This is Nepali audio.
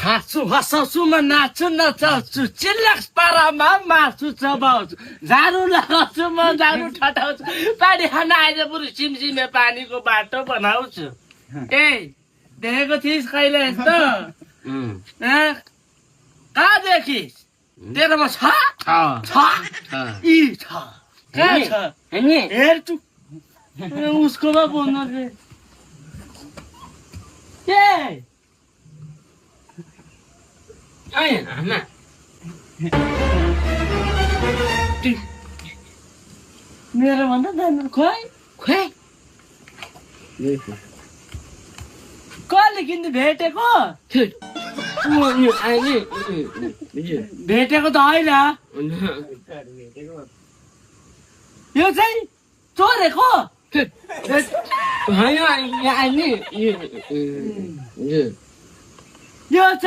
हाँस्छु हँसाउँछु म नाच्छु नचाउँछु चिल्लाक्स पारामा मार्छु चबाउँछु झाडु लगाउँछु म झाडु ठटाउँछु पानी खान आएछ बरु सिमसिमे पानीको बाटो बनाउँछु ए देखेको थिइस् कहिले यस्तो कहाँ देखिस् तेरोमा छ यी छ कहाँ छ हेर्छु उसकोमा बोल्नु ए मेरो भन्दा दामी खोइ खोइ कसले किन्नु भेटेको भेटेको त होइन यो चाहिँ चोरेको यो चाहिँ